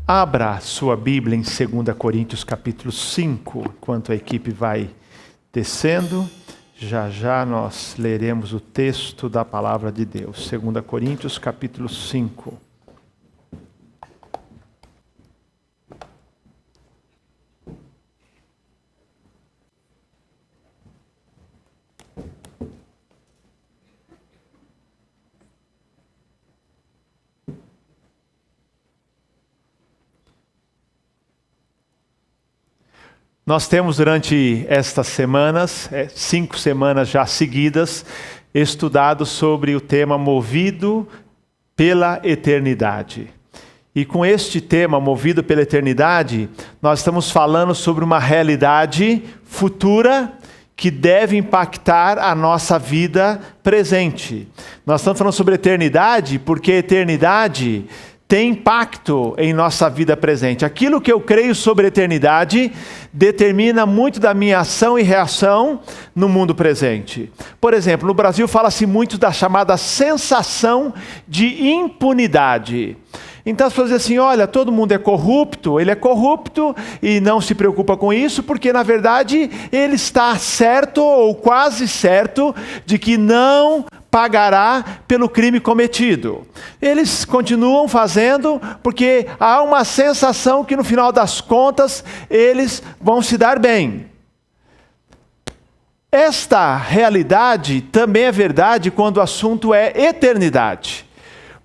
Abra sua Bíblia em 2 Coríntios capítulo 5, enquanto a equipe vai descendo. Já já nós leremos o texto da palavra de Deus. 2 Coríntios capítulo 5. Nós temos durante estas semanas, 5 semanas já seguidas, estudado sobre o tema movido pela eternidade. E com este tema, movido pela eternidade, nós estamos falando sobre uma realidade futura que deve impactar a nossa vida presente. Nós estamos falando sobre eternidade porque a eternidade tem impacto em nossa vida presente. Aquilo que eu creio sobre a eternidade determina muito da minha ação e reação no mundo presente. Por exemplo, no Brasil fala-se muito da chamada sensação de impunidade. Então as pessoas dizem assim, olha, todo mundo é corrupto, ele é corrupto e não se preocupa com isso, porque na verdade ele está certo ou quase certo de que não pagará pelo crime cometido. Eles continuam fazendo porque há uma sensação que no final das contas eles vão se dar bem. Esta realidade também é verdade quando o assunto é eternidade.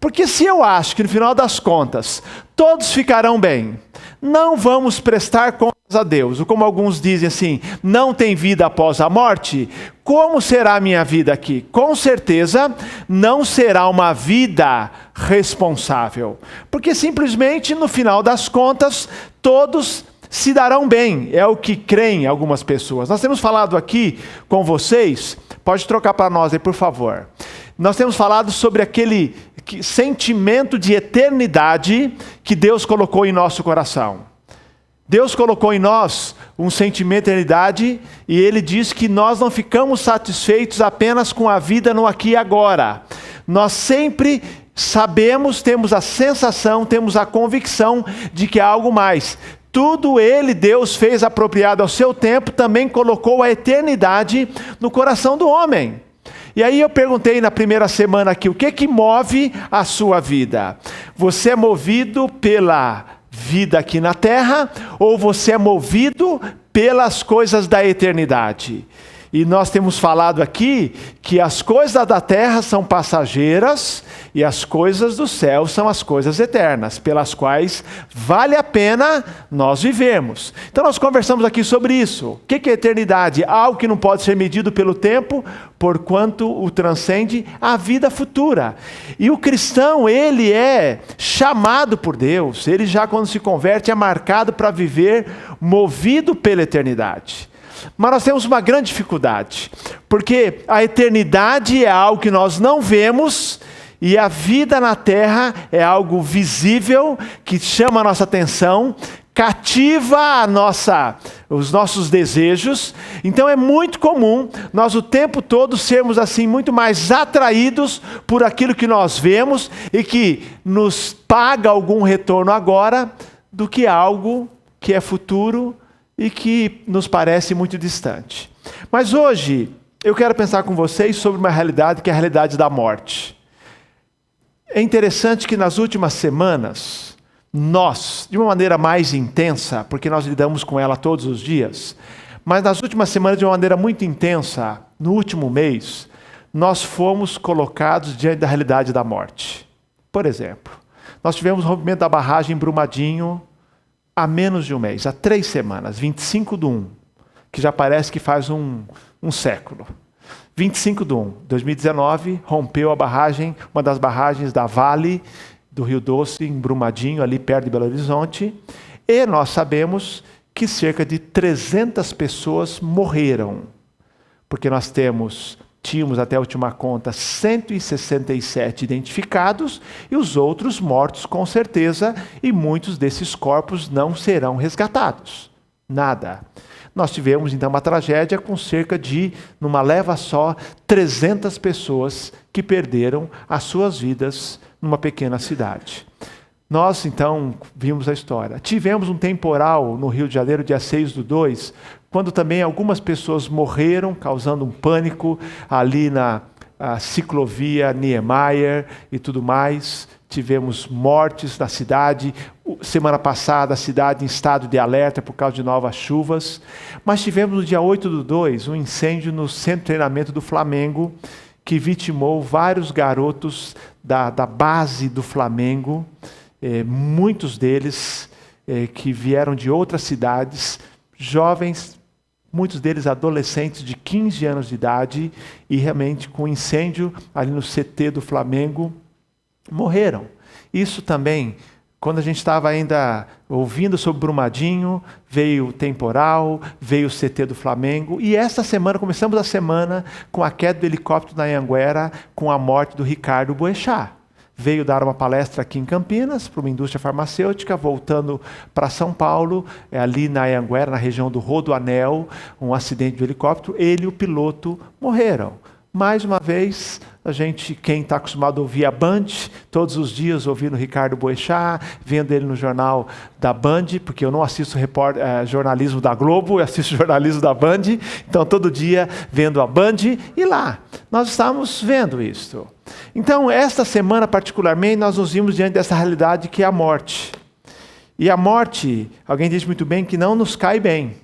Porque se eu acho que no final das contas todos ficarão bem, não vamos prestar contas a Deus, ou como alguns dizem assim, não tem vida após a morte, como será a minha vida aqui? Com certeza não será uma vida responsável, porque simplesmente no final das contas todos se darão bem, é o que creem algumas pessoas. Nós temos falado aqui com vocês, pode trocar para nós aí por favor, nós temos falado sobre aquele sentimento de eternidade que Deus colocou em nosso coração. Deus colocou em nós um sentimento de eternidade e Ele diz que nós não ficamos satisfeitos apenas com a vida no aqui e agora. Nós sempre sabemos, temos a sensação, temos a convicção de que há algo mais. Tudo Deus fez apropriado ao seu tempo, também colocou a eternidade no coração do homem. E aí eu perguntei na primeira semana aqui, o que move a sua vida? Você é movido pela vida aqui na terra ou você é movido pelas coisas da eternidade? E nós temos falado aqui que as coisas da terra são passageiras e as coisas do céu são as coisas eternas, pelas quais vale a pena nós vivermos. Então nós conversamos aqui sobre isso. O que é eternidade? Algo que não pode ser medido pelo tempo, porquanto o transcende a vida futura. E o cristão, ele é chamado por Deus, ele já quando se converte é marcado para viver movido pela eternidade. Mas nós temos uma grande dificuldade, porque a eternidade é algo que nós não vemos e a vida na terra é algo visível, que chama a nossa atenção, cativa os nossos desejos. Então é muito comum nós o tempo todo sermos assim muito mais atraídos por aquilo que nós vemos e que nos paga algum retorno agora do que algo que é futuro e que nos parece muito distante. Mas hoje eu quero pensar com vocês sobre uma realidade que é a realidade da morte. É interessante que nas últimas semanas, nós, de uma maneira mais intensa, porque nós lidamos com ela todos os dias, mas nas últimas semanas de uma maneira muito intensa, no último mês, nós fomos colocados diante da realidade da morte. Por exemplo, nós tivemos o rompimento da barragem em Brumadinho, há menos de um mês, há 3 semanas, 25/1, que já parece que faz um século. 25/1, 2019, rompeu a barragem, uma das barragens da Vale do Rio Doce, em Brumadinho, ali perto de Belo Horizonte, e nós sabemos que cerca de 300 pessoas morreram, porque nós tínhamos até a última conta 167 identificados e os outros mortos com certeza, e muitos desses corpos não serão resgatados. Nada. Nós tivemos então uma tragédia com cerca de, numa leva só, 300 pessoas que perderam as suas vidas numa pequena cidade. Nós, então, vimos a história. Tivemos um temporal no Rio de Janeiro, dia 6/2, quando também algumas pessoas morreram, causando um pânico ali na ciclovia Niemeyer e tudo mais. Tivemos mortes na cidade. Semana passada, a cidade em estado de alerta por causa de novas chuvas. Mas tivemos no dia 8/2 um incêndio no centro de treinamento do Flamengo, que vitimou vários garotos da base do Flamengo. Muitos deles que vieram de outras cidades, jovens, muitos deles adolescentes de 15 anos de idade, e realmente com incêndio ali no CT do Flamengo, morreram. Isso também, quando a gente estava ainda ouvindo sobre Brumadinho, veio o temporal, veio o CT do Flamengo, e esta semana, começamos a semana com a queda do helicóptero na Anhanguera, com a morte do Ricardo Boechat. Veio dar uma palestra aqui em Campinas, para uma indústria farmacêutica, voltando para São Paulo, ali na Anhanguera, na região do Rodoanel, um acidente de helicóptero, ele e o piloto morreram. Mais uma vez, quem está acostumado a ouvir a Band, todos os dias ouvindo o Ricardo Boechat, vendo ele no jornal da Band, porque eu não assisto jornalismo da Globo, eu assisto jornalismo da Band, então todo dia vendo a Band, e lá, nós estamos vendo isso. Então, esta semana particularmente, nós nos vimos diante dessa realidade que é a morte. E a morte, alguém diz muito bem, que não nos cai bem.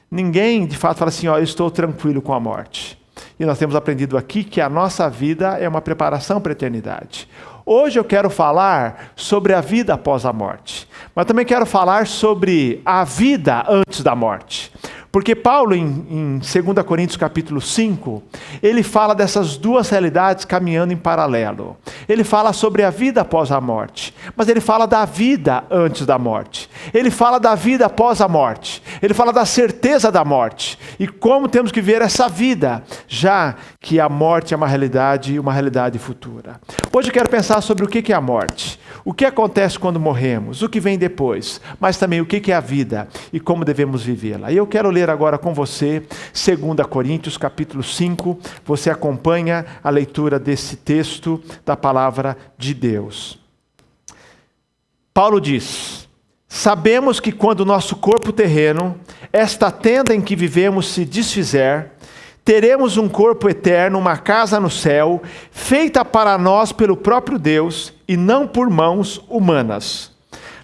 Ninguém, de fato, fala assim, eu estou tranquilo com a morte. E nós temos aprendido aqui que a nossa vida é uma preparação para a eternidade. Hoje eu quero falar sobre a vida após a morte, mas também quero falar sobre a vida antes da morte. Porque Paulo, em 2 Coríntios capítulo 5, ele fala dessas duas realidades caminhando em paralelo. Ele fala sobre a vida após a morte, mas ele fala da vida antes da morte. Ele fala da vida após a morte. Ele fala da certeza da morte e como temos que ver essa vida, já que a morte é uma realidade futura. Hoje eu quero pensar sobre o que é a morte. O que acontece quando morremos, o que vem depois, mas também o que é a vida e como devemos vivê-la. E eu quero ler agora com você 2 Coríntios capítulo 5, você acompanha a leitura desse texto da palavra de Deus. Paulo diz: sabemos que quando o nosso corpo terreno, esta tenda em que vivemos se desfizer, teremos um corpo eterno, uma casa no céu, feita para nós pelo próprio Deus e não por mãos humanas.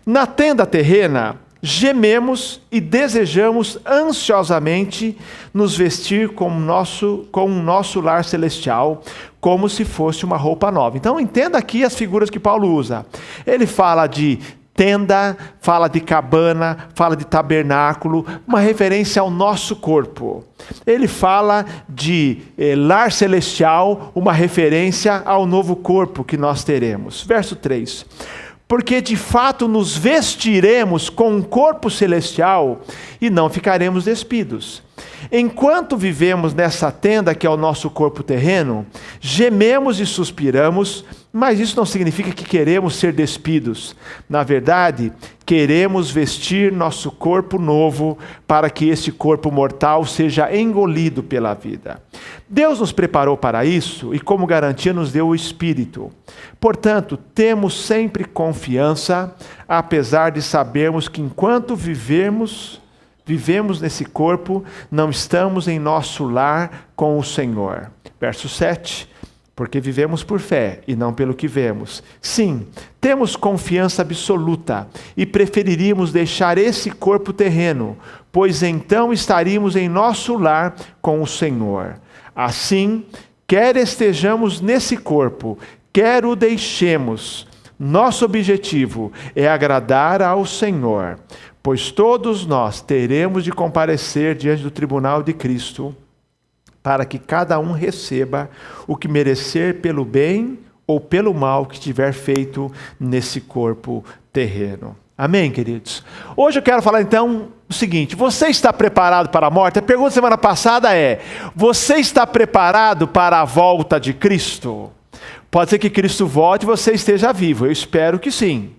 Na tenda terrena, gememos e desejamos ansiosamente nos vestir com o nosso lar celestial, como se fosse uma roupa nova. Então entenda aqui as figuras que Paulo usa. Ele fala de tenda, fala de cabana, fala de tabernáculo, uma referência ao nosso corpo. Ele fala de lar celestial, uma referência ao novo corpo que nós teremos. Verso 3. Porque de fato nos vestiremos com um corpo celestial e não ficaremos despidos. Enquanto vivemos nessa tenda que é o nosso corpo terreno, gememos e suspiramos, mas isso não significa que queremos ser despidos. Na verdade, queremos vestir nosso corpo novo para que esse corpo mortal seja engolido pela vida. Deus nos preparou para isso e, como garantia, nos deu o Espírito. Portanto, temos sempre confiança, apesar de sabermos que enquanto vivemos nesse corpo, não estamos em nosso lar com o Senhor. Verso 7. Porque vivemos por fé e não pelo que vemos. Sim, temos confiança absoluta e preferiríamos deixar esse corpo terreno, pois então estaríamos em nosso lar com o Senhor. Assim, quer estejamos nesse corpo, quer o deixemos, nosso objetivo é agradar ao Senhor, pois todos nós teremos de comparecer diante do tribunal de Cristo, para que cada um receba o que merecer pelo bem ou pelo mal que tiver feito nesse corpo terreno. Amém, queridos? Hoje eu quero falar então o seguinte: você está preparado para a morte? A pergunta da semana passada é: você está preparado para a volta de Cristo? Pode ser que Cristo volte e você esteja vivo, eu espero que sim.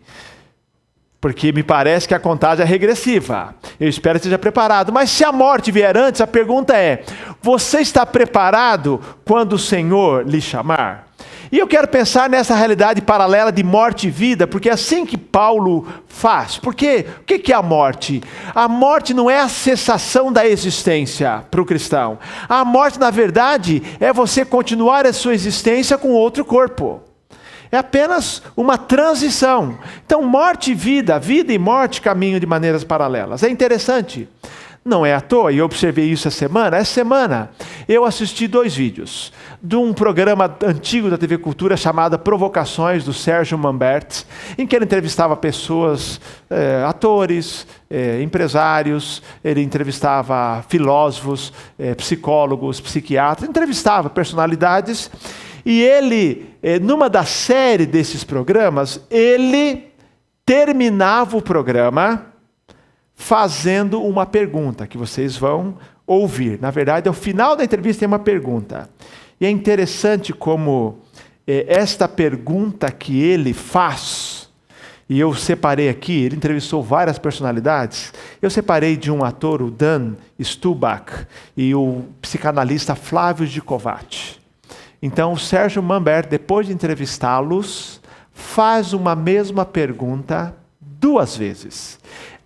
Porque me parece que a contagem é regressiva. Eu espero que esteja preparado. Mas se a morte vier antes, a pergunta é: você está preparado quando o Senhor lhe chamar? E eu quero pensar nessa realidade paralela de morte e vida, porque é assim que Paulo faz. Porque o que é a morte? A morte não é a cessação da existência para o cristão. A morte, na verdade, é você continuar a sua existência com outro corpo. É apenas uma transição. Então, morte e vida e morte caminham de maneiras paralelas. É interessante. Não é à toa, e eu observei isso essa semana. Essa semana eu assisti 2 vídeos de um programa antigo da TV Cultura chamado Provocações, do Sérgio Manbert, em que ele entrevistava pessoas, atores, empresários, ele entrevistava filósofos, psicólogos, psiquiatras, entrevistava personalidades, e ele, numa da série desses programas, ele terminava o programa fazendo uma pergunta que vocês vão ouvir. Na verdade, ao final da entrevista tem uma pergunta. E é interessante como esta pergunta que ele faz, e eu separei aqui, ele entrevistou várias personalidades, eu separei de um ator, o Dan Stubach, e o psicanalista Flávio Gicovati. Então, o Sérgio Manbert, depois de entrevistá-los, faz uma mesma pergunta 2 vezes.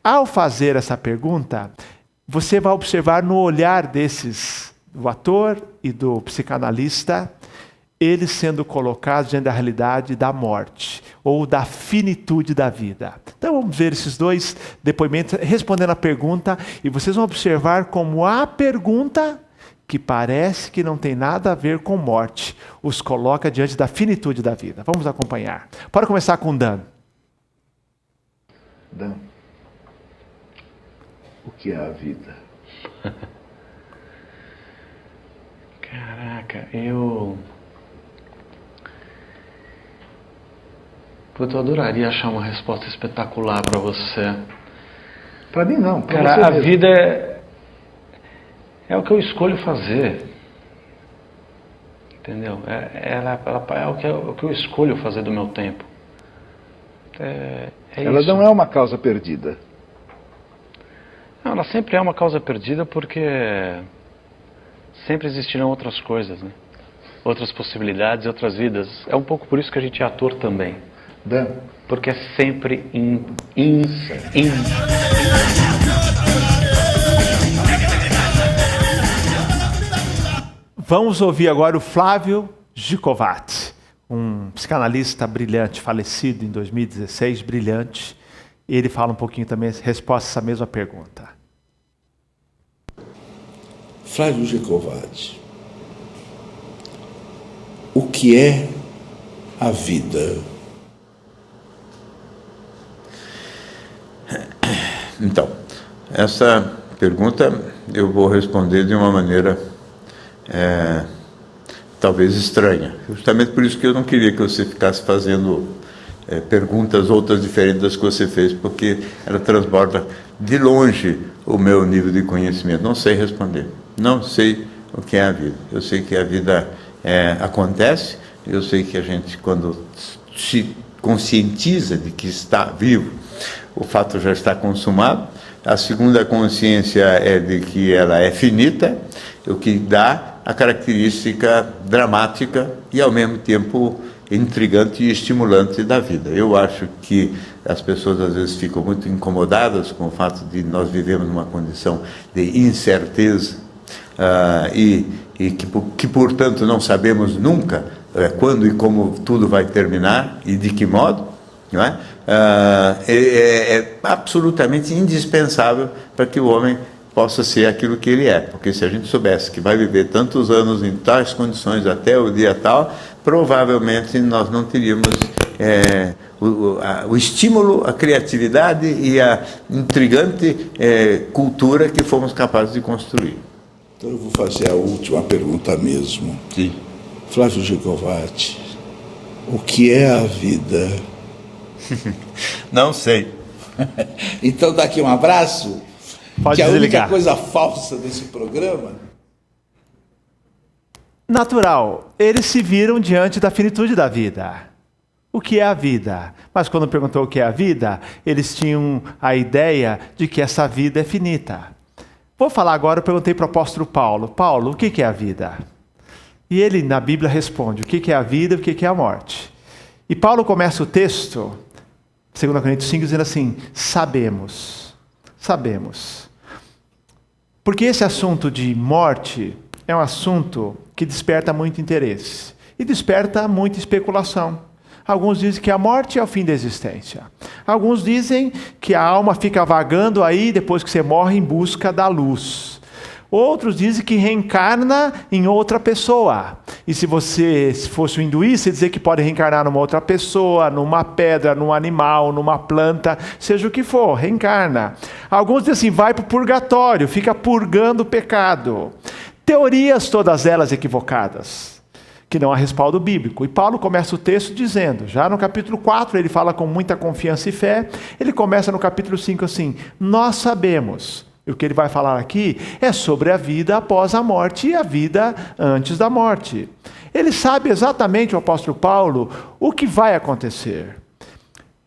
Ao fazer essa pergunta, você vai observar no olhar do ator e do psicanalista, eles sendo colocados diante da realidade da morte, ou da finitude da vida. Então vamos ver esses 2 depoimentos, respondendo a pergunta, e vocês vão observar como a pergunta, que parece que não tem nada a ver com morte, os coloca diante da finitude da vida. Vamos acompanhar. Pode começar com Dan. Dan, o que é a vida? Caraca, eu adoraria achar uma resposta espetacular para você. Para mim não, para Cara, você a mesmo. vida é o que eu escolho fazer. Entendeu? Ela é o que eu escolho fazer do meu tempo. Ela isso. não é uma causa perdida. Não, ela sempre é uma causa perdida porque sempre existirão outras coisas, né? Outras possibilidades, outras vidas. É um pouco por isso que a gente é ator também. Dan, Porque é sempre Vamos ouvir agora o Flávio Gicovati, um psicanalista brilhante, falecido em 2016, brilhante. Ele fala um pouquinho também, resposta a essa mesma pergunta. Flávio Gicovati, o que é a vida? Então, essa pergunta eu vou responder de uma maneira talvez estranha. Justamente por isso que eu não queria que você ficasse fazendo perguntas outras diferentes das que você fez, porque ela transborda de longe o meu nível de conhecimento. Não sei responder. Não sei o que é a vida. Eu sei que a vida acontece, eu sei que a gente, quando se conscientiza de que está vivo, o fato já está consumado. A segunda consciência é de que ela é finita, o que dá a característica dramática e, ao mesmo tempo, intrigante e estimulante da vida. Eu acho que as pessoas, às vezes, ficam muito incomodadas com o fato de nós vivemos numa condição de incerteza e que, portanto, não sabemos nunca quando e como tudo vai terminar e de que modo. Não é? É absolutamente indispensável para que o homem possa ser aquilo que ele é, porque se a gente soubesse que vai viver tantos anos em tais condições até o dia tal, provavelmente nós não teríamos o estímulo, a criatividade e a intrigante cultura que fomos capazes de construir. Então eu vou fazer a última pergunta mesmo. Sim. Flávio Gicovati, o que é a vida? Não sei. Então dá aqui um abraço. Pode que desligar. A única coisa falsa desse programa... Natural, eles se viram diante da finitude da vida. O que é a vida? Mas quando perguntou o que é a vida, eles tinham a ideia de que essa vida é finita. Vou falar agora, eu perguntei para o apóstolo Paulo. Paulo, o que é a vida? E ele, na Bíblia, responde o que é a vida e o que é a morte. E Paulo começa o texto, 2 Coríntios 5, dizendo assim: sabemos. Porque esse assunto de morte é um assunto que desperta muito interesse e desperta muita especulação. Alguns dizem que a morte é o fim da existência. Alguns dizem que a alma fica vagando aí depois que você morre em busca da luz. Outros dizem que reencarna em outra pessoa. E se fosse um hinduísta, dizer que pode reencarnar numa outra pessoa, numa pedra, num animal, numa planta, seja o que for, reencarna. Alguns dizem assim, vai para o purgatório, fica purgando o pecado. Teorias todas elas equivocadas, que não há respaldo bíblico. E Paulo começa o texto dizendo, já no capítulo 4, ele fala com muita confiança e fé, ele começa no capítulo 5 assim: nós sabemos. E o que ele vai falar aqui é sobre a vida após a morte e a vida antes da morte. Ele sabe exatamente, o apóstolo Paulo, o que vai acontecer.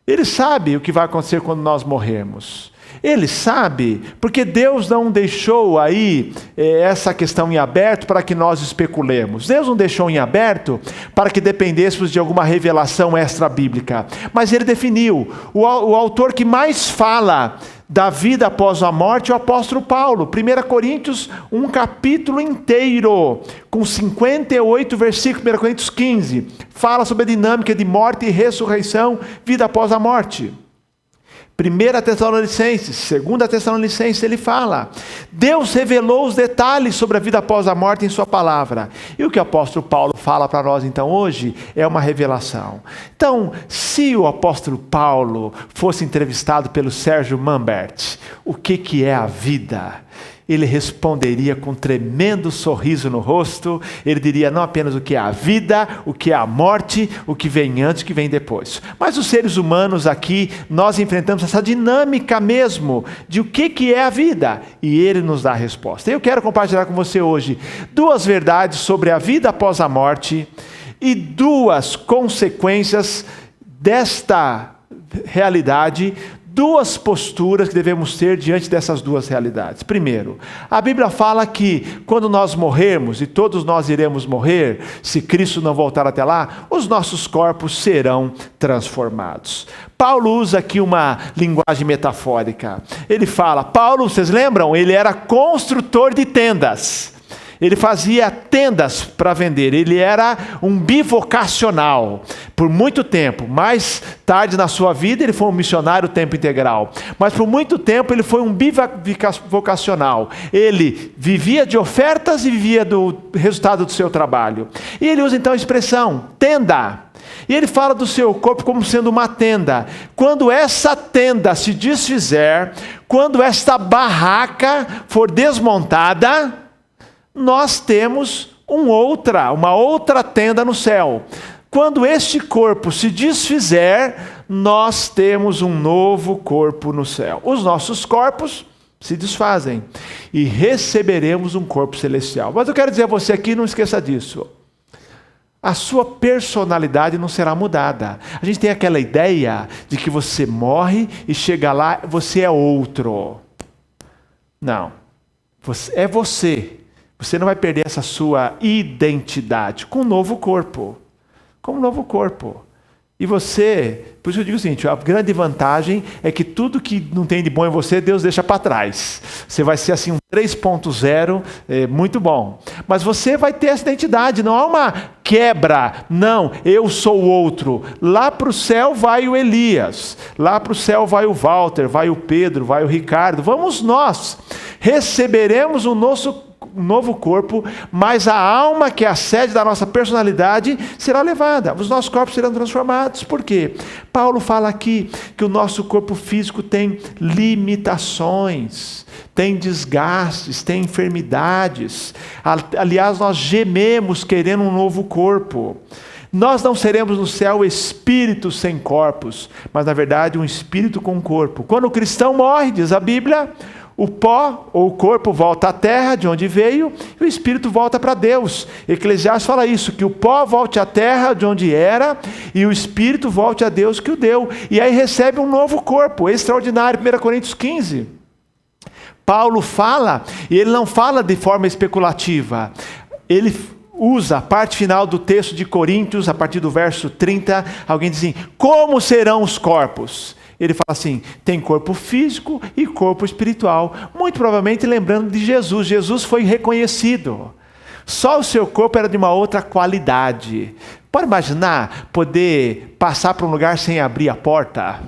Ele sabe o que vai acontecer quando nós morrermos. Ele sabe, porque Deus não deixou aí essa questão em aberto para que nós especulemos. Deus não deixou em aberto para que dependêssemos de alguma revelação extra-bíblica. Mas ele definiu. O autor que mais fala da vida após a morte é o apóstolo Paulo. 1 Coríntios, um capítulo inteiro, com 58 versículos, 1 Coríntios 15, fala sobre a dinâmica de morte e ressurreição, vida após a morte. 1 Tessalonicenses, 2 Tessalonicenses, ele fala: Deus revelou os detalhes sobre a vida após a morte em sua palavra. E o que o apóstolo Paulo fala para nós então hoje é uma revelação. Então, se o apóstolo Paulo fosse entrevistado pelo Sérgio Manbert, o que é a vida? Ele responderia com um tremendo sorriso no rosto. Ele diria não apenas o que é a vida, o que é a morte, o que vem antes, o que vem depois. Mas os seres humanos aqui, nós enfrentamos essa dinâmica mesmo de o que é a vida. E ele nos dá a resposta. Eu quero compartilhar com você hoje 2 verdades sobre a vida após a morte e 2 consequências desta realidade, 2 posturas que devemos ter diante dessas 2 realidades. Primeiro, a Bíblia fala que quando nós morrermos, e todos nós iremos morrer, se Cristo não voltar até lá, os nossos corpos serão transformados. Paulo usa aqui uma linguagem metafórica. Ele fala, Paulo, vocês lembram? Ele era construtor de tendas. Ele fazia tendas para vender, ele era um bivocacional por muito tempo. Mais tarde na sua vida ele foi um missionário tempo integral, mas por muito tempo ele foi um bivocacional. Ele vivia de ofertas e vivia do resultado do seu trabalho. E ele usa então a expressão tenda. E ele fala do seu corpo como sendo uma tenda. Quando essa tenda se desfizer, quando esta barraca for desmontada, nós temos uma outra tenda no céu. Quando este corpo se desfizer, nós temos um novo corpo no céu. Os nossos corpos se desfazem e receberemos um corpo celestial. Mas eu quero dizer a você aqui, não esqueça disso. A sua personalidade não será mudada. A gente tem aquela ideia de que você morre e chega lá, você é outro. Não. É você. Você não vai perder essa sua identidade com um novo corpo. Com um novo corpo. E você, por isso eu digo o seguinte, a grande vantagem é que tudo que não tem de bom em você, Deus deixa para trás. Você vai ser assim um 3.0, muito bom. Mas você vai ter essa identidade, não há uma quebra. Não, eu sou o outro. Lá para o céu vai o Elias. Lá para o céu vai o Walter, vai o Pedro, vai o Ricardo. Vamos nós. Receberemos o nosso novo corpo, mas a alma, que é a sede da nossa personalidade, será levada. Os nossos corpos serão transformados. Por quê? Paulo fala aqui que o nosso corpo físico tem limitações, tem desgastes, tem enfermidades. Aliás, nós gememos querendo um novo corpo. Nós não seremos no céu espíritos sem corpos, mas na verdade um espírito com corpo. Quando o cristão morre, diz a Bíblia, o pó ou o corpo volta à terra, de onde veio, e o espírito volta para Deus. Eclesiastes fala isso, que o pó volte à terra, de onde era, e o espírito volte a Deus que o deu. E aí recebe um novo corpo, extraordinário, 1 Coríntios 15. Paulo fala, e ele não fala de forma especulativa. usa a parte final do texto de Coríntios, a partir do verso 30, alguém diz assim, como serão os corpos? Ele fala assim, tem corpo físico e corpo espiritual. Muito provavelmente lembrando de Jesus. Jesus foi reconhecido. Só o seu corpo era de uma outra qualidade. Pode imaginar poder passar para um lugar sem abrir a porta?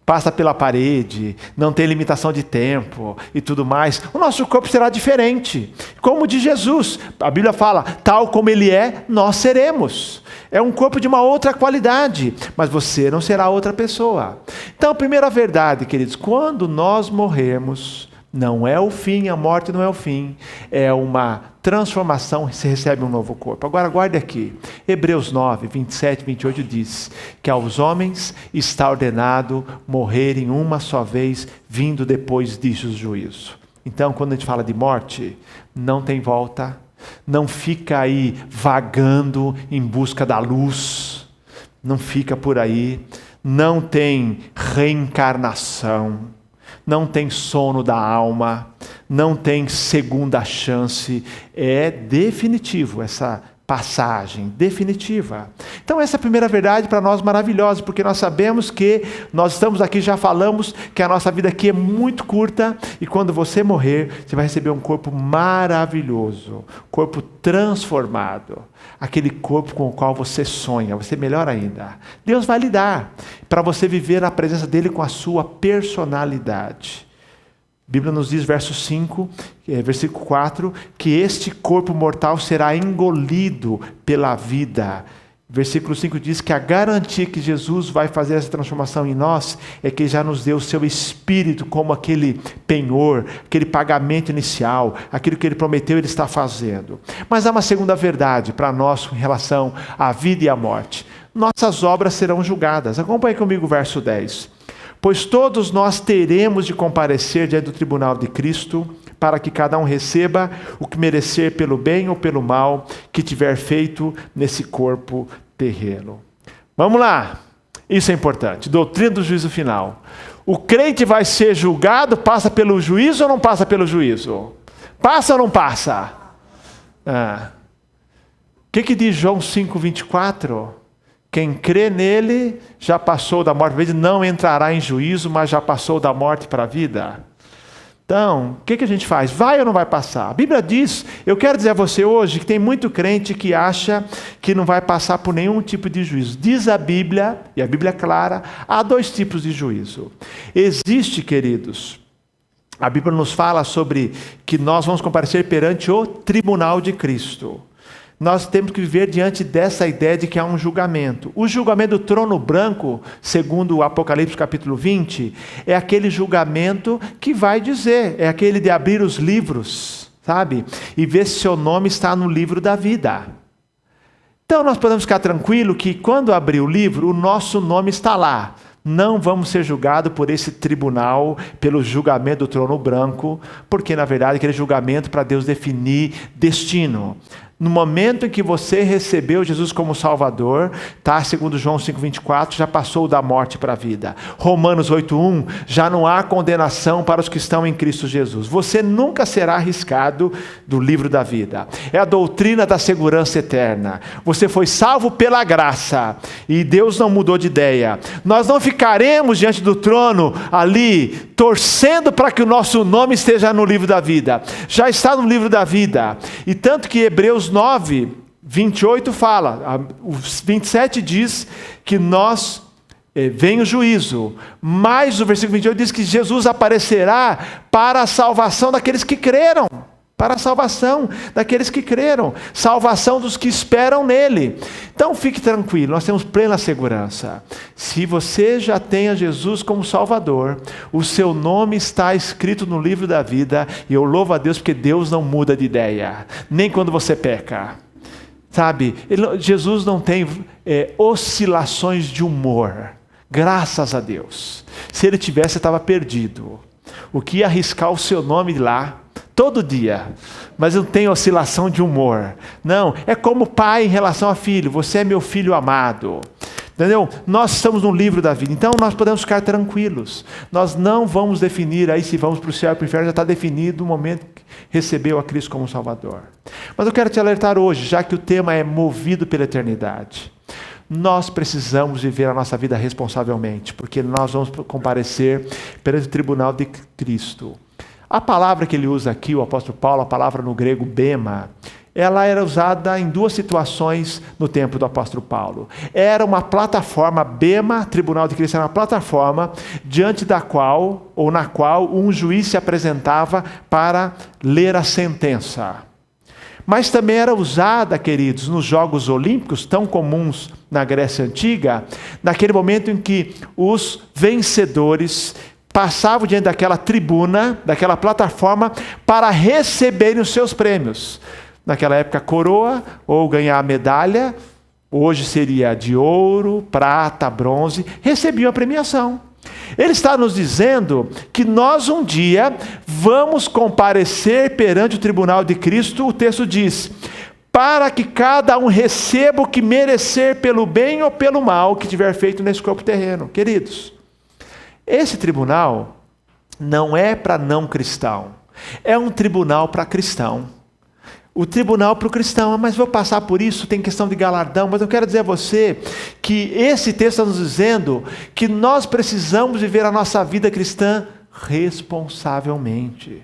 Passa pela parede, não tem limitação de tempo e tudo mais. O nosso corpo será diferente. Como o de Jesus. A Bíblia fala, tal como ele é, nós seremos. É um corpo de uma outra qualidade, mas você não será outra pessoa. Então, a primeira verdade, queridos, quando nós morrermos, não é o fim, a morte não é o fim, é uma transformação, se recebe um novo corpo. Agora guarde aqui, Hebreus 9, 27, 28 diz que aos homens está ordenado morrerem uma só vez, vindo depois disso o juízo. Então, quando a gente fala de morte, não tem volta, não fica aí vagando em busca da luz, não fica por aí, não tem reencarnação, não tem sono da alma, não tem segunda chance, é definitivo essa passagem, definitiva. Então essa é a primeira verdade para nós maravilhosa, porque nós sabemos que nós estamos aqui, já falamos que a nossa vida aqui é muito curta, e quando você morrer, você vai receber um corpo maravilhoso, corpo transformado, aquele corpo com o qual você sonha, você melhor ainda. Deus vai lhe dar, para você viver na presença dele com a sua personalidade. A Bíblia nos diz, versículo 4, que este corpo mortal será engolido pela vida. Versículo 5 diz que a garantia que Jesus vai fazer essa transformação em nós é que ele já nos deu o seu Espírito como aquele penhor, aquele pagamento inicial, aquilo que ele prometeu ele está fazendo. Mas há uma segunda verdade para nós em relação à vida e à morte. Nossas obras serão julgadas. Acompanhe comigo o verso 10. Pois todos nós teremos de comparecer diante do tribunal de Cristo, para que cada um receba o que merecer pelo bem ou pelo mal que tiver feito nesse corpo terreno. Vamos lá, isso é importante, doutrina do juízo final. O crente vai ser julgado, passa pelo juízo ou não passa pelo juízo? Passa ou não passa? O que diz João 5:24? Quem crê nele já passou da morte para a vida, não entrará em juízo, mas já passou da morte para a vida. Então, o que a gente faz? Vai ou não vai passar? A Bíblia diz, eu quero dizer a você hoje, que tem muito crente que acha que não vai passar por nenhum tipo de juízo. Diz a Bíblia, e a Bíblia é clara, há dois tipos de juízo. Existe, queridos, a Bíblia nos fala sobre que nós vamos comparecer perante o tribunal de Cristo. Nós temos que viver diante dessa ideia de que há um julgamento. O julgamento do trono branco, segundo o Apocalipse capítulo 20, é aquele julgamento que vai dizer, é aquele de abrir os livros, sabe? E ver se seu nome está no livro da vida. Então nós podemos ficar tranquilos que quando abrir o livro, o nosso nome está lá. Não vamos ser julgados por esse tribunal, pelo julgamento do trono branco, porque na verdade aquele julgamento para Deus definir destino. No momento em que você recebeu Jesus como Salvador, tá? Segundo João 5:24, já passou da morte para a vida. Romanos 8:1, já não há condenação para os que estão em Cristo Jesus. Você nunca será arriscado do livro da vida. É a doutrina da segurança eterna. Você foi salvo pela graça e Deus não mudou de ideia. Nós não ficaremos diante do trono ali, torcendo para que o nosso nome esteja no livro da vida. Já está no livro da vida. E tanto que Hebreus 9, 28 fala, o 27 diz que vem o juízo, mas o versículo 28 diz que Jesus aparecerá para a salvação daqueles que creram, para a salvação daqueles que creram, salvação dos que esperam nele. Então fique tranquilo, nós temos plena segurança. Se você já tem a Jesus como Salvador, o seu nome está escrito no livro da vida, e eu louvo a Deus porque Deus não muda de ideia, nem quando você peca. Sabe, Jesus não tem oscilações de humor, graças a Deus. Se ele tivesse, estava perdido. O que ia arriscar o seu nome lá, todo dia, mas não tem oscilação de humor. Não, é como pai em relação a filho. Você é meu filho amado. Entendeu? Nós estamos no livro da vida, então nós podemos ficar tranquilos. Nós não vamos definir aí se vamos para o céu ou para o inferno, já está definido o momento que recebeu a Cristo como Salvador. Mas eu quero te alertar hoje, já que o tema é movido pela eternidade. Nós precisamos viver a nossa vida responsavelmente, porque nós vamos comparecer perante o tribunal de Cristo. A palavra que ele usa aqui, o apóstolo Paulo, a palavra no grego bema, ela era usada em duas situações no tempo do apóstolo Paulo. Era uma plataforma, bema, tribunal de Cristo, era uma plataforma diante da qual, ou na qual, um juiz se apresentava para ler a sentença. Mas também era usada, queridos, nos Jogos Olímpicos, tão comuns na Grécia Antiga, naquele momento em que os vencedores passavam diante daquela tribuna, daquela plataforma, para receberem os seus prêmios. Naquela época, coroa, ou ganhar a medalha, hoje seria de ouro, prata, bronze, recebiam a premiação. Ele está nos dizendo que nós um dia vamos comparecer perante o tribunal de Cristo, o texto diz, para que cada um receba o que merecer pelo bem ou pelo mal que tiver feito nesse corpo terreno. Queridos, esse tribunal não é para não cristão, é um tribunal para cristão. O tribunal para o cristão, mas vou passar por isso, tem questão de galardão, mas eu quero dizer a você que esse texto está nos dizendo que nós precisamos viver a nossa vida cristã responsavelmente.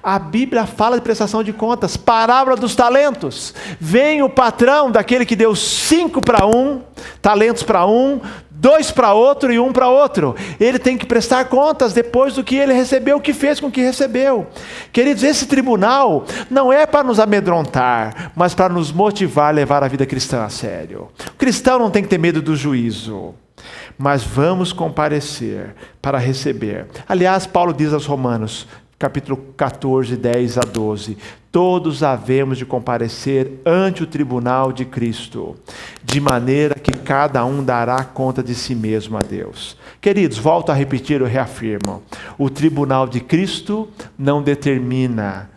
A Bíblia fala de prestação de contas, parábola dos talentos. Vem o patrão daquele que deu 5 para um, talentos para um, 2 para outro e 1 para outro. Ele tem que prestar contas depois do que ele recebeu, o que fez com que recebeu. Queridos, esse tribunal não é para nos amedrontar, mas para nos motivar a levar a vida cristã a sério. O cristão não tem que ter medo do juízo, mas vamos comparecer para receber. Aliás, Paulo diz aos Romanos, capítulo 14, 10 a 12, todos havemos de comparecer ante o tribunal de Cristo, de maneira que cada um dará conta de si mesmo a Deus. Queridos, volto a repetir, eu reafirmo, o tribunal de Cristo não determina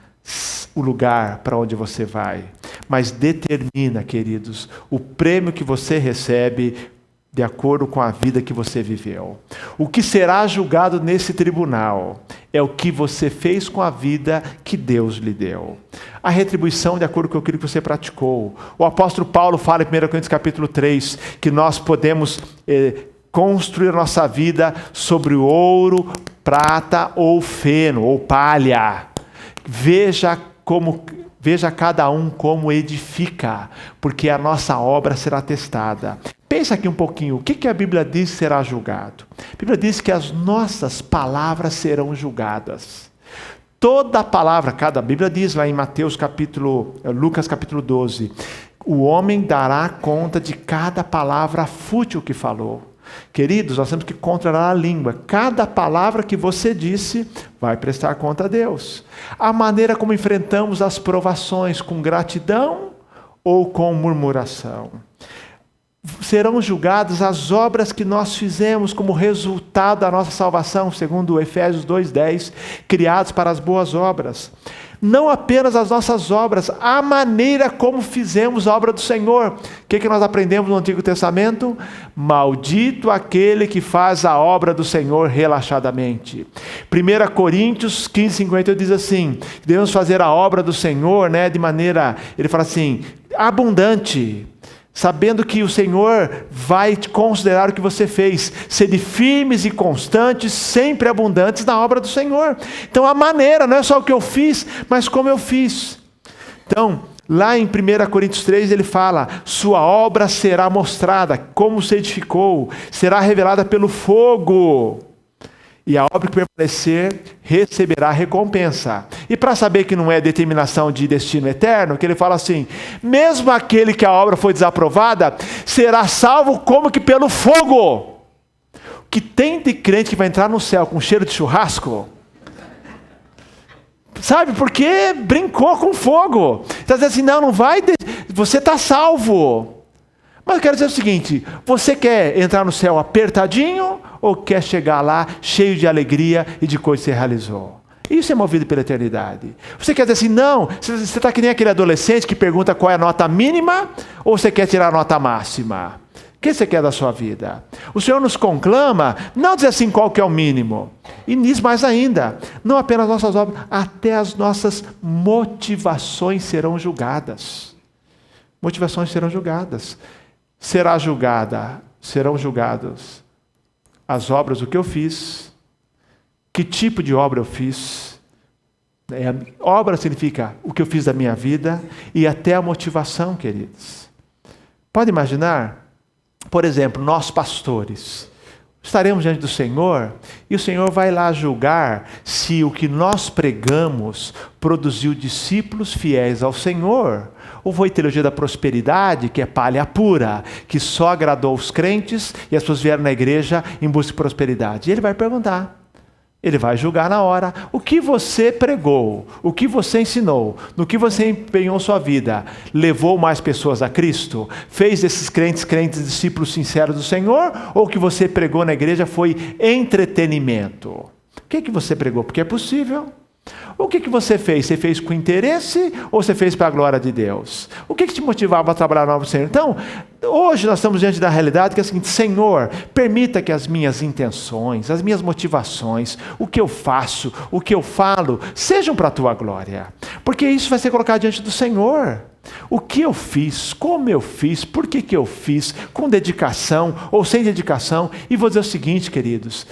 o lugar para onde você vai, mas determina, queridos, o prêmio que você recebe de acordo com a vida que você viveu. O que será julgado nesse tribunal é o que você fez com a vida que Deus lhe deu. A retribuição de acordo com aquilo que você praticou. O apóstolo Paulo fala em 1 Coríntios capítulo 3, que nós podemos construir a nossa vida sobre o ouro, prata ou feno, ou palha. Veja cada um como edifica, porque a nossa obra será testada. Pensa aqui um pouquinho, o que a Bíblia diz será julgado? A Bíblia diz que as nossas palavras serão julgadas. Toda palavra, a Bíblia diz lá em Lucas capítulo 12, o homem dará conta de cada palavra fútil que falou. Queridos, nós temos que controlar a língua. Cada palavra que você disse vai prestar conta a Deus. A maneira como enfrentamos as provações, com gratidão ou com murmuração. Serão julgadas as obras que nós fizemos como resultado da nossa salvação, segundo Efésios 2:10, criados para as boas obras. Não apenas as nossas obras, a maneira como fizemos a obra do Senhor. O que nós aprendemos no Antigo Testamento? Maldito aquele que faz a obra do Senhor relaxadamente. 1 Coríntios 15:50 diz assim, devemos fazer a obra do Senhor, de maneira, ele fala assim, abundante, sabendo que o Senhor vai considerar o que você fez, sede firmes e constantes, sempre abundantes na obra do Senhor. Então a maneira, não é só o que eu fiz, mas como eu fiz. Então, lá em 1 Coríntios 3 ele fala, sua obra será mostrada, como se edificou, será revelada pelo fogo. E a obra que permanecer receberá recompensa. E para saber que não é determinação de destino eterno, que ele fala assim, mesmo aquele que a obra foi desaprovada, será salvo como que pelo fogo. O que tem de crente que vai entrar no céu com cheiro de churrasco? Sabe, porque brincou com fogo. Está dizendo assim, não vai, você está salvo. Mas eu quero dizer o seguinte, você quer entrar no céu apertadinho ou quer chegar lá cheio de alegria e de coisa que você realizou? Isso é movido pela eternidade. Você quer dizer assim, não, você está que nem aquele adolescente que pergunta qual é a nota mínima ou você quer tirar a nota máxima? que você quer da sua vida? O Senhor nos conclama, não dizer assim qual que é o mínimo. E nisso mais ainda, não apenas nossas obras, até as nossas motivações serão julgadas. Motivações serão julgadas. Serão julgadas as obras, o que eu fiz, que tipo de obra eu fiz. Obra significa o que eu fiz da minha vida e até a motivação, queridos. Pode imaginar, por exemplo, nós pastores, estaremos diante do Senhor e o Senhor vai lá julgar se o que nós pregamos produziu discípulos fiéis ao Senhor, ou foi teologia da prosperidade, que é palha pura, que só agradou os crentes e as pessoas vieram na igreja em busca de prosperidade. E Ele vai perguntar. Ele vai julgar na hora. O que você pregou, o que você ensinou, no que você empenhou sua vida, levou mais pessoas a Cristo? Fez desses crentes discípulos sinceros do Senhor? Ou o que você pregou na igreja foi entretenimento? O que você pregou? Porque é possível. O que você fez? Você fez com interesse ou você fez para a glória de Deus? O que te motivava a trabalhar no nome do Senhor? Então, hoje nós estamos diante da realidade que é a seguinte: Senhor, permita que as minhas intenções, as minhas motivações, o que eu faço, o que eu falo, sejam para a Tua glória. Porque isso vai ser colocado diante do Senhor. O que eu fiz, como eu fiz, por que eu fiz, com dedicação ou sem dedicação. E vou dizer o seguinte, queridos: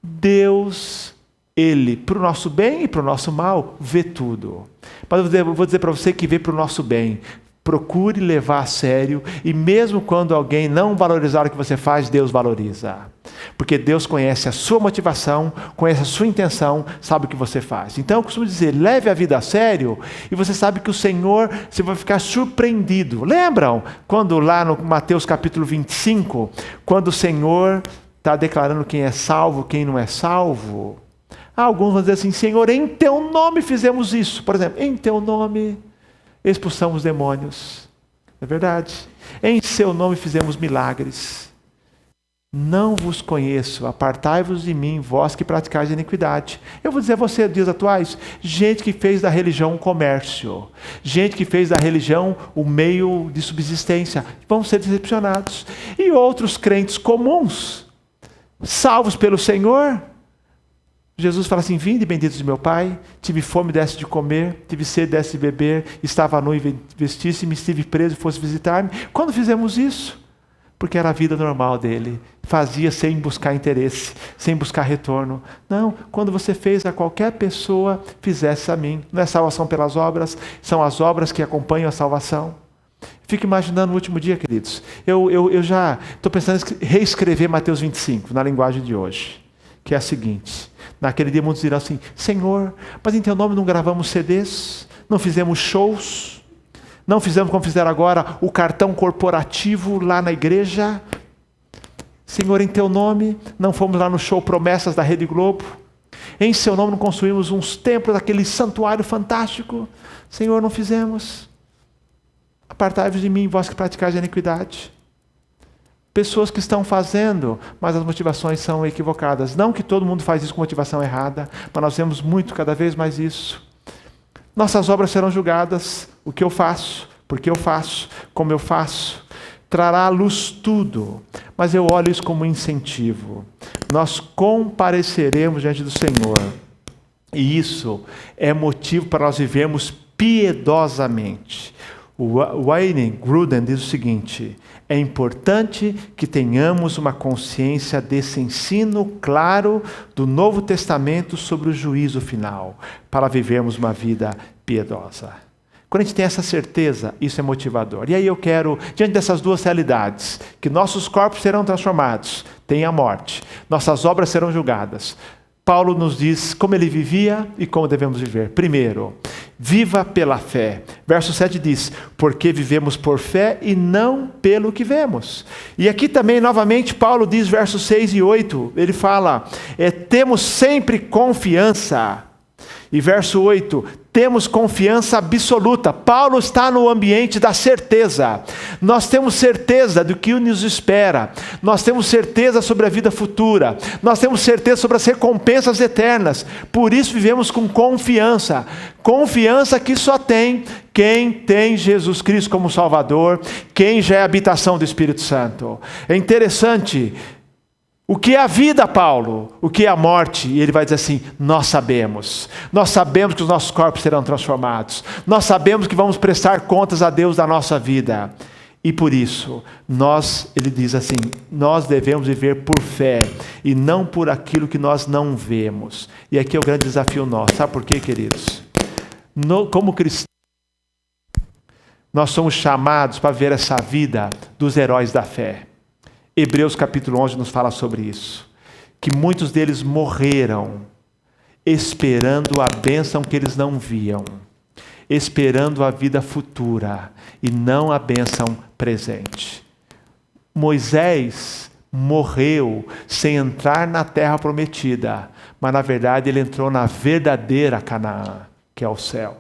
Deus, Ele, para o nosso bem e para o nosso mal, vê tudo. Mas eu vou dizer para você que vê para o nosso bem. Procure levar a sério, e mesmo quando alguém não valorizar o que você faz, Deus valoriza. Porque Deus conhece a sua motivação, conhece a sua intenção, sabe o que você faz. Então eu costumo dizer, leve a vida a sério, e você sabe que o Senhor, você vai ficar surpreendido. Lembram quando lá no Mateus capítulo 25, quando o Senhor está declarando quem é salvo, quem não é salvo? Alguns vão dizer assim: Senhor, em Teu nome fizemos isso. Por exemplo, em Teu nome expulsamos demônios. É verdade. Em Seu nome fizemos milagres. Não vos conheço, apartai-vos de mim, vós que praticais a iniquidade. Eu vou dizer a você, dias atuais, gente que fez da religião um comércio, gente que fez da religião o meio de subsistência, vão ser decepcionados. E outros crentes comuns, salvos pelo Senhor, Jesus fala assim: vinde benditos de meu Pai, tive fome, desse de comer, tive sede, desse de beber, estava nu e vestisse-me, estive preso e fosse visitar-me. Quando fizemos isso? Porque era a vida normal dele, fazia sem buscar interesse, sem buscar retorno. Não, quando você fez a qualquer pessoa, fizesse a mim. Não é salvação pelas obras, são as obras que acompanham a salvação. Fico imaginando no último dia, queridos, eu já estou pensando em reescrever Mateus 25, na linguagem de hoje, que é a seguinte: naquele dia muitos dirão assim: Senhor, mas em Teu nome não gravamos CDs, não fizemos shows, não fizemos como fizeram agora o cartão corporativo lá na igreja. Senhor, em Teu nome não fomos lá no show Promessas da Rede Globo. Em Seu nome não construímos uns templos, aquele santuário fantástico. Senhor, não fizemos. Apartai-vos de mim, vós que praticais a iniquidade. Pessoas que estão fazendo, mas as motivações são equivocadas. Não que todo mundo faz isso com motivação errada, mas nós vemos muito, cada vez mais isso. Nossas obras serão julgadas. O que eu faço, por que eu faço, como eu faço, trará à luz tudo. Mas eu olho isso como um incentivo. Nós compareceremos diante do Senhor. E isso é motivo para nós vivermos piedosamente. O Wayne Grudem diz o seguinte: é importante que tenhamos uma consciência desse ensino claro do Novo Testamento sobre o juízo final, para vivermos uma vida piedosa. Quando a gente tem essa certeza, isso é motivador. E aí eu quero, diante dessas duas realidades, que nossos corpos serão transformados, tem a morte, nossas obras serão julgadas. Paulo nos diz como ele vivia e como devemos viver. Primeiro, viva pela fé. Verso 7 diz: porque vivemos por fé e não pelo que vemos. E aqui também, novamente, Paulo diz, versos 6 e 8, ele fala: temos sempre confiança. E verso 8, temos confiança absoluta. Paulo está no ambiente da certeza. Nós temos certeza do que nos espera. Nós temos certeza sobre a vida futura. Nós temos certeza sobre as recompensas eternas. Por isso vivemos com confiança. Confiança que só tem quem tem Jesus Cristo como Salvador, quem já é a habitação do Espírito Santo. É interessante. O que é a vida, Paulo? O que é a morte? E ele vai dizer assim, nós sabemos que os nossos corpos serão transformados, nós sabemos que vamos prestar contas a Deus da nossa vida, e por isso, ele diz assim, nós devemos viver por fé, e não por aquilo que nós não vemos. E aqui é o grande desafio nosso, sabe por quê, queridos? Como cristãos, nós somos chamados para ver essa vida dos heróis da fé. Hebreus capítulo 11 nos fala sobre isso, que muitos deles morreram esperando a bênção que eles não viam, esperando a vida futura e não a bênção presente. Moisés morreu sem entrar na terra prometida, mas na verdade ele entrou na verdadeira Canaã, que é o céu.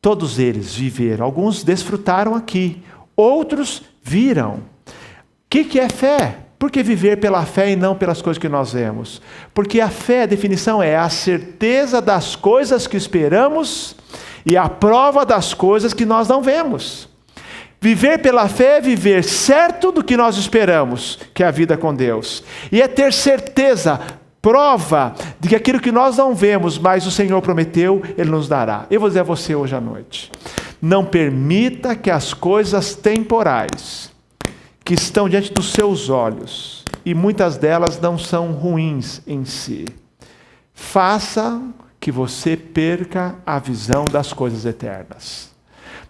Todos eles viveram, alguns desfrutaram aqui, outros viram. O que é fé? Por que viver pela fé e não pelas coisas que nós vemos? Porque a fé, a definição é a certeza das coisas que esperamos e a prova das coisas que nós não vemos. Viver pela fé é viver certo do que nós esperamos, que é a vida com Deus. E é ter certeza, prova de que aquilo que nós não vemos, mas o Senhor prometeu, Ele nos dará. Eu vou dizer a você hoje à noite, não permita que as coisas temporais que estão diante dos seus olhos, e muitas delas não são ruins em si, façam que você perca a visão das coisas eternas.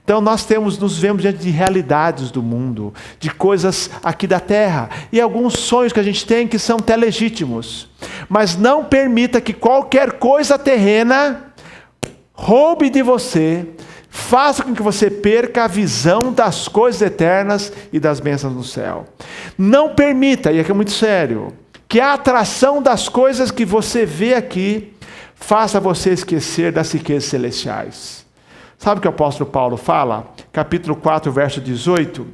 Então nós nos vemos diante de realidades do mundo, de coisas aqui da terra, e alguns sonhos que a gente tem que são até legítimos, mas não permita que qualquer coisa terrena roube de você, faça com que você perca a visão das coisas eternas e das bênçãos no céu. Não permita, e aqui é muito sério, que a atração das coisas que você vê aqui faça você esquecer das riquezas celestiais. Sabe o que o apóstolo Paulo fala? Capítulo 4, verso 18,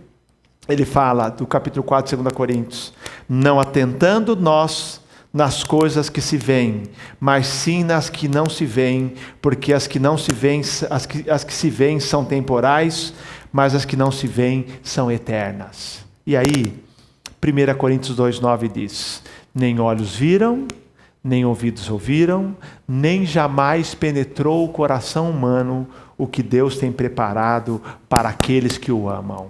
ele fala do capítulo 4 de 2 Coríntios, não atentando nós nas coisas que se veem, mas sim nas que não se veem, porque as que não se veem, as que se veem são temporais, mas as que não se veem são eternas. E aí, 1 Coríntios 2,9 diz, nem olhos viram, nem ouvidos ouviram, nem jamais penetrou o coração humano o que Deus tem preparado para aqueles que o amam.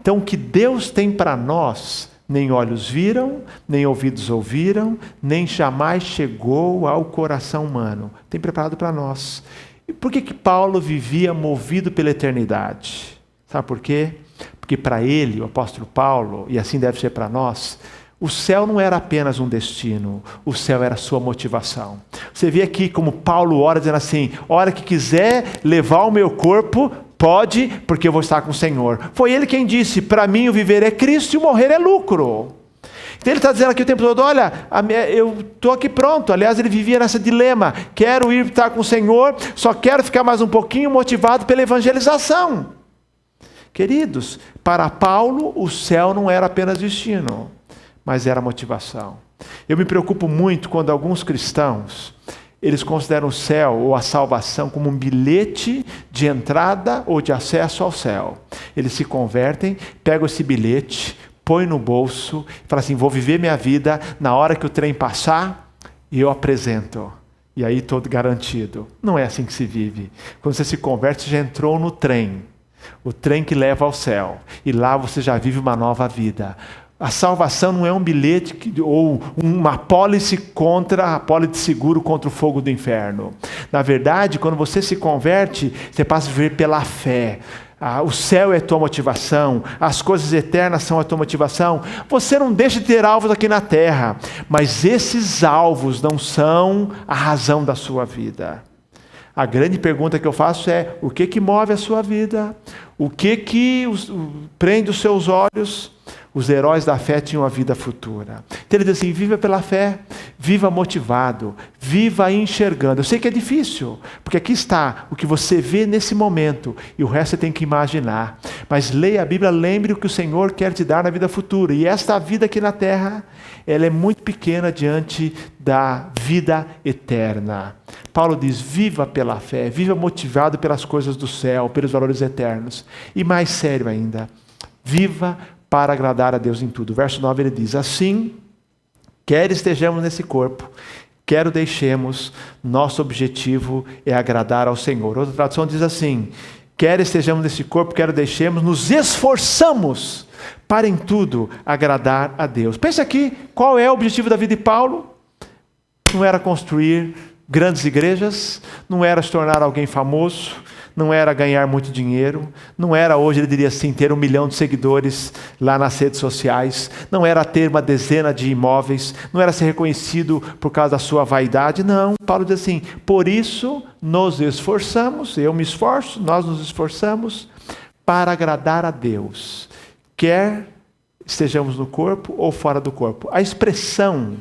Então, o que Deus tem para nós, nem olhos viram, nem ouvidos ouviram, nem jamais chegou ao coração humano. Tem preparado para nós. E por que Paulo vivia movido pela eternidade? Sabe por quê? Porque para ele, o apóstolo Paulo, e assim deve ser para nós, o céu não era apenas um destino, o céu era a sua motivação. Você vê aqui como Paulo ora dizendo assim, hora que quiser levar o meu corpo, pode, porque eu vou estar com o Senhor. Foi ele quem disse, para mim o viver é Cristo e o morrer é lucro. Então ele está dizendo aqui o tempo todo, olha, eu estou aqui pronto. Aliás, ele vivia nesse dilema, quero ir estar com o Senhor, só quero ficar mais um pouquinho motivado pela evangelização. Queridos, para Paulo o céu não era apenas destino, mas era motivação. Eu me preocupo muito quando alguns cristãos, eles consideram o céu ou a salvação como um bilhete de entrada ou de acesso ao céu. Eles se convertem, pegam esse bilhete, põem no bolso, e falam assim, vou viver minha vida, na hora que o trem passar, eu apresento. E aí estou garantido. Não é assim que se vive. Quando você se converte, você já entrou no trem. O trem que leva ao céu. E lá você já vive uma nova vida. A salvação não é um bilhete ou uma apólice de seguro contra o fogo do inferno. Na verdade, quando você se converte, você passa a viver pela fé. O céu é a tua motivação, as coisas eternas são a tua motivação. Você não deixa de ter alvos aqui na terra, mas esses alvos não são a razão da sua vida. A grande pergunta que eu faço é, o que move a sua vida? O que prende os seus olhos? Os heróis da fé tinham a vida futura. Então ele diz assim, viva pela fé, viva motivado, viva enxergando. Eu sei que é difícil, porque aqui está o que você vê nesse momento, e o resto você tem que imaginar. Mas leia a Bíblia, lembre o que o Senhor quer te dar na vida futura. E esta vida aqui na terra, ela é muito pequena diante da vida eterna. Paulo diz, viva pela fé, viva motivado pelas coisas do céu, pelos valores eternos. E mais sério ainda, viva para agradar a Deus em tudo. Verso 9 ele diz, assim, quer estejamos nesse corpo, quer o deixemos, nosso objetivo é agradar ao Senhor. Outra tradução diz assim, quer estejamos nesse corpo, quer o deixemos, nos esforçamos para em tudo agradar a Deus. Pense aqui, qual é o objetivo da vida de Paulo? Não era construir grandes igrejas, não era se tornar alguém famoso, não era ganhar muito dinheiro, não era hoje, ele diria assim, ter 1 milhão de seguidores lá nas redes sociais, não era ter uma dezena de imóveis, não era ser reconhecido por causa da sua vaidade, não. Paulo diz assim, por isso nos esforçamos, eu me esforço, nós nos esforçamos para agradar a Deus, quer estejamos no corpo ou fora do corpo. A expressão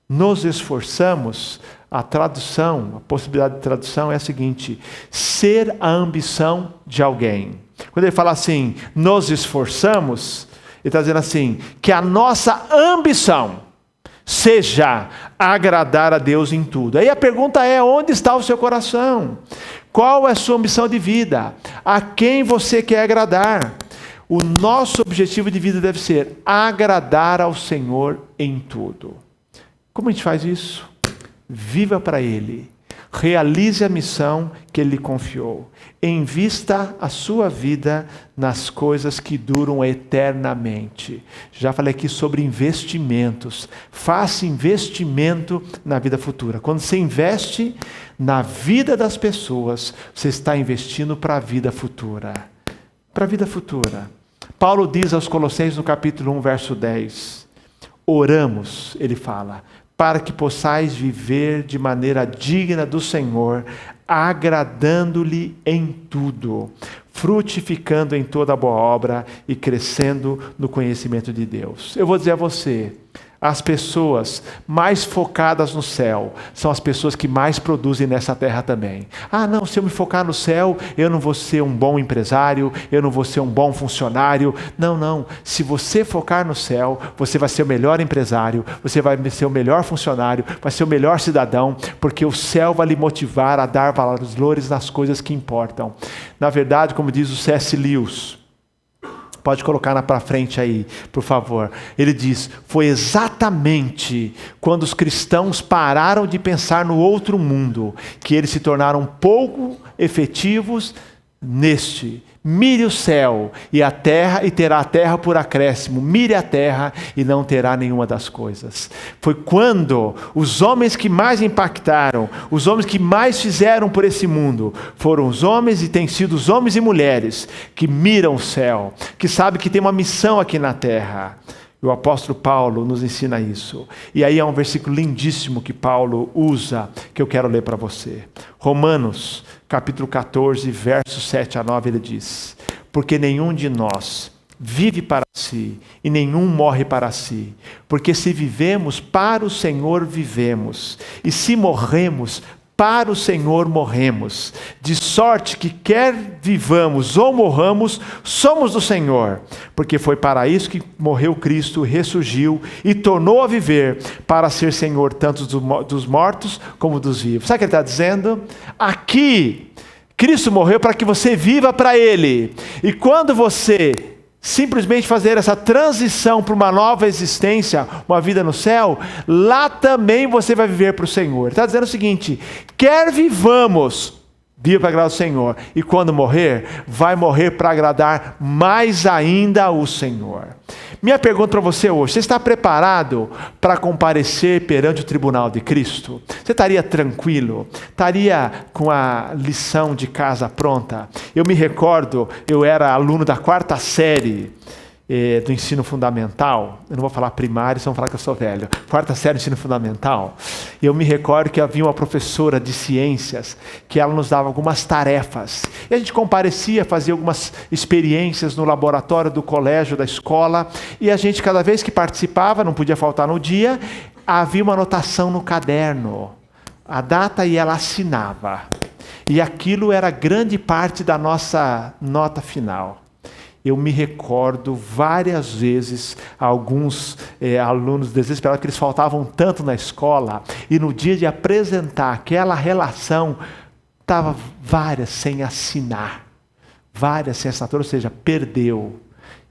nos esforçamos, a tradução, a possibilidade de tradução é a seguinte, ser a ambição de alguém. Quando ele fala assim, nos esforçamos, ele está dizendo assim, que a nossa ambição seja agradar a Deus em tudo. Aí a pergunta é, onde está o seu coração? Qual é a sua ambição de vida? A quem você quer agradar? O nosso objetivo de vida deve ser agradar ao Senhor em tudo. Como a gente faz isso? Viva para Ele. Realize a missão que Ele lhe confiou. Invista a sua vida nas coisas que duram eternamente. Já falei aqui sobre investimentos. Faça investimento na vida futura. Quando você investe na vida das pessoas, você está investindo para a vida futura. Para a vida futura. Paulo diz aos Colossenses no capítulo 1, verso 10. Oramos, ele fala, para que possais viver de maneira digna do Senhor, agradando-lhe em tudo, frutificando em toda boa obra e crescendo no conhecimento de Deus. Eu vou dizer a você, as pessoas mais focadas no céu são as pessoas que mais produzem nessa terra também. Ah, não, se eu me focar no céu, eu não vou ser um bom empresário, eu não vou ser um bom funcionário. Não, não. Se você focar no céu, você vai ser o melhor empresário, você vai ser o melhor funcionário, vai ser o melhor cidadão, porque o céu vai lhe motivar a dar valores nas coisas que importam. Na verdade, como diz o C.S. Lewis, pode colocar para frente aí, por favor. Ele diz, foi exatamente quando os cristãos pararam de pensar no outro mundo, que eles se tornaram pouco efetivos neste. Mire o céu e a terra, e terá a terra por acréscimo. Mire a terra e não terá nenhuma das coisas. Foi quando os homens que mais impactaram, os homens que mais fizeram por esse mundo, foram os homens, e têm sido os homens e mulheres que miram o céu, que sabem que tem uma missão aqui na terra. O apóstolo Paulo nos ensina isso. E aí há um versículo lindíssimo que Paulo usa, que eu quero ler para você. Romanos, capítulo 14, versos 7 a 9, ele diz, porque nenhum de nós vive para si, e nenhum morre para si. Porque se vivemos, para o Senhor vivemos, e se morremos, para o Senhor morremos, de sorte que quer vivamos ou morramos, somos do Senhor, porque foi para isso que morreu Cristo, ressurgiu e tornou a viver, para ser Senhor tanto dos mortos como dos vivos. Sabe o que ele está dizendo? Aqui, Cristo morreu para que você viva para Ele, e quando você simplesmente fazer essa transição para uma nova existência, uma vida no céu, lá também você vai viver para o Senhor. Ele está dizendo o seguinte, quer vivamos, viva para agradar o Senhor, e quando morrer, vai morrer para agradar mais ainda o Senhor. Minha pergunta para você hoje, você está preparado para comparecer perante o tribunal de Cristo? Você estaria tranquilo? Estaria com a lição de casa pronta? Eu me recordo, eu era aluno da 4ª série, do ensino fundamental, eu não vou falar primário, senão vão falar que eu sou velho, 4ª série do ensino fundamental, eu me recordo que havia uma professora de ciências que ela nos dava algumas tarefas, e a gente comparecia, fazia algumas experiências no laboratório do colégio, da escola, e a gente, cada vez que participava, não podia faltar no dia, havia uma anotação no caderno, a data, e ela assinava, e aquilo era grande parte da nossa nota final. Eu me recordo várias vezes alguns alunos desesperados, que eles faltavam tanto na escola, e no dia de apresentar aquela relação, estava várias sem assinar, várias sem assinatura, ou seja, perdeu.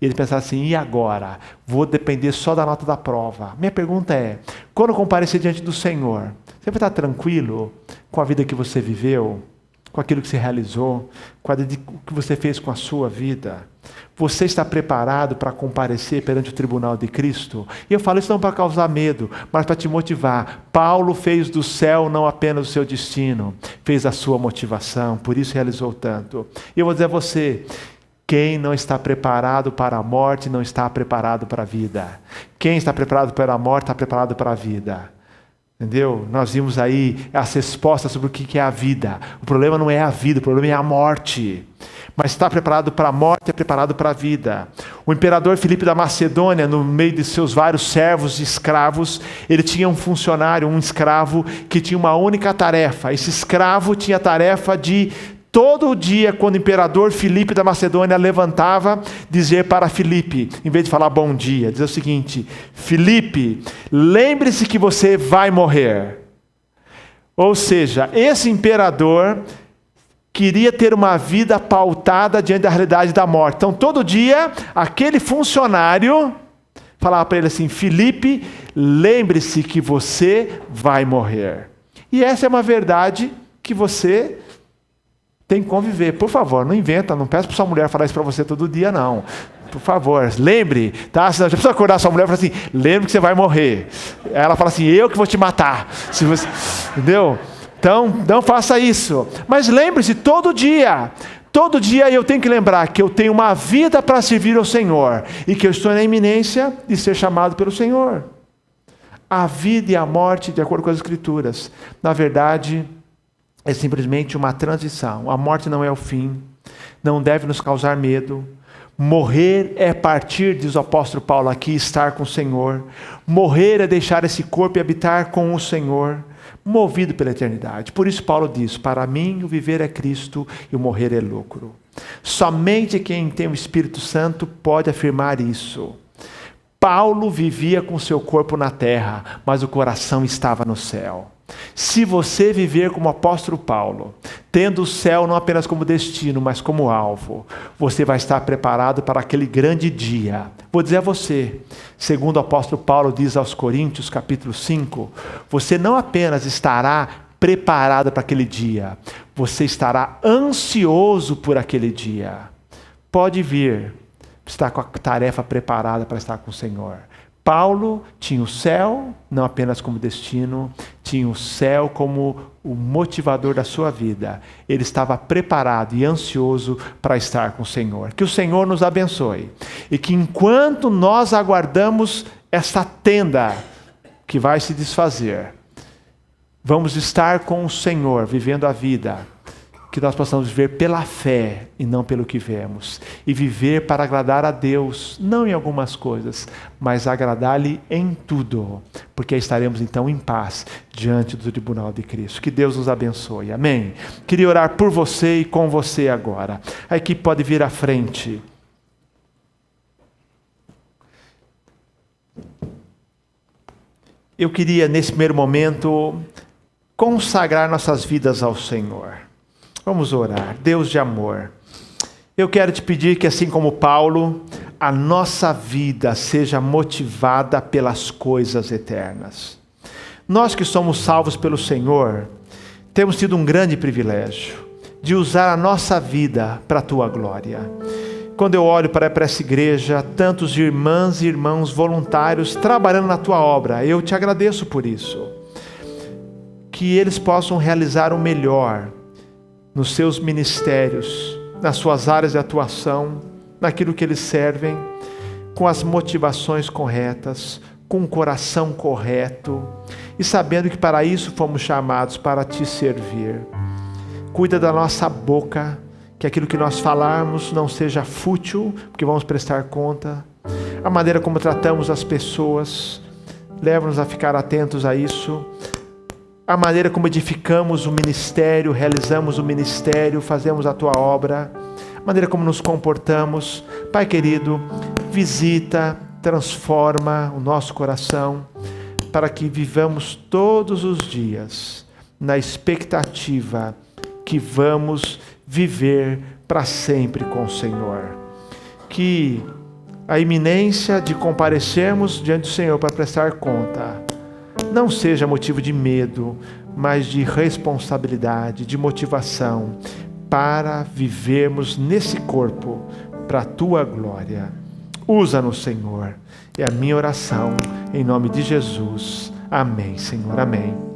E ele pensava assim, e agora? Vou depender só da nota da prova. Minha pergunta é, quando comparecer diante do Senhor, você vai estar tranquilo com a vida que você viveu? Com aquilo que você realizou? Com o que você fez com a sua vida? Você está preparado para comparecer perante o tribunal de Cristo? E eu falo isso não para causar medo, mas para te motivar. Paulo fez do céu não apenas o seu destino, fez a sua motivação, por isso realizou tanto. E eu vou dizer a você, quem não está preparado para a morte não está preparado para a vida. Quem está preparado para a morte está preparado para a vida. Entendeu? Nós vimos aí as respostas sobre o que é a vida. O problema não é a vida, o problema é a morte. Mas está preparado para a morte, é preparado para a vida. O imperador Filipe da Macedônia, no meio de seus vários servos e escravos, ele tinha um funcionário, um escravo, que tinha uma única tarefa. Esse escravo tinha a tarefa de, todo dia, quando o imperador Filipe da Macedônia levantava, dizer para Filipe, em vez de falar bom dia, dizer o seguinte: Filipe, lembre-se que você vai morrer. Ou seja, esse imperador queria ter uma vida pautada diante da realidade da morte. Então, todo dia, aquele funcionário falava para ele assim: Filipe, lembre-se que você vai morrer. E essa é uma verdade que você tem que conviver. Por favor, não inventa, não peça para sua mulher falar isso para você todo dia, não. Por favor, lembre, tá? Você já precisa acordar sua mulher e falar assim: lembre que você vai morrer. Ela fala assim: eu que vou te matar. Se você... Entendeu? Então, não faça isso. Mas lembre-se, todo dia eu tenho que lembrar que eu tenho uma vida para servir ao Senhor e que eu estou na iminência de ser chamado pelo Senhor. A vida e a morte, de acordo com as Escrituras, na verdade, é simplesmente uma transição. A morte não é o fim, não deve nos causar medo. Morrer é partir, diz o apóstolo Paulo aqui, estar com o Senhor. Morrer é deixar esse corpo e habitar com o Senhor, movido pela eternidade. Por isso Paulo diz: para mim o viver é Cristo e o morrer é lucro. Somente quem tem o Espírito Santo pode afirmar isso. Paulo vivia com seu corpo na terra, mas o coração estava no céu. Se você viver como o apóstolo Paulo, tendo o céu não apenas como destino, mas como alvo, você vai estar preparado para aquele grande dia. Vou dizer a você, segundo o apóstolo Paulo diz aos Coríntios, capítulo 5, você não apenas estará preparado para aquele dia, você estará ansioso por aquele dia. Pode vir, está com a tarefa preparada para estar com o Senhor. Paulo tinha o céu não apenas como destino, tinha o céu como o motivador da sua vida. Ele estava preparado e ansioso para estar com o Senhor. Que o Senhor nos abençoe. E que enquanto nós aguardamos essa tenda que vai se desfazer, vamos estar com o Senhor, vivendo a vida, que nós possamos viver pela fé e não pelo que vemos. E viver para agradar a Deus, não em algumas coisas, mas agradar-lhe em tudo. Porque estaremos então em paz diante do tribunal de Cristo. Que Deus nos abençoe. Amém? Queria orar por você e com você agora. A equipe pode vir à frente. Eu queria, nesse primeiro momento, consagrar nossas vidas ao Senhor. Vamos orar. Deus de amor, eu quero te pedir que, assim como Paulo, a nossa vida seja motivada pelas coisas eternas. Nós que somos salvos pelo Senhor, temos tido um grande privilégio de usar a nossa vida para a tua glória. Quando eu olho para essa igreja, tantos irmãs e irmãos voluntários trabalhando na tua obra, eu te agradeço por isso. Que eles possam realizar o melhor nos seus ministérios, nas suas áreas de atuação, naquilo que eles servem, com as motivações corretas, com o coração correto e sabendo que para isso fomos chamados, para te servir. Cuida da nossa boca, que aquilo que nós falarmos não seja fútil, porque vamos prestar conta. A maneira como tratamos as pessoas, leva-nos a ficar atentos a isso. A maneira como edificamos o ministério, realizamos o ministério, fazemos a tua obra. A maneira como nos comportamos. Pai querido, visita, transforma o nosso coração para que vivamos todos os dias na expectativa que vamos viver para sempre com o Senhor. Que a iminência de comparecermos diante do Senhor para prestar conta não seja motivo de medo, mas de responsabilidade, de motivação para vivermos nesse corpo para a tua glória. Usa-nos, Senhor. É a minha oração em nome de Jesus. Amém, Senhor. Amém.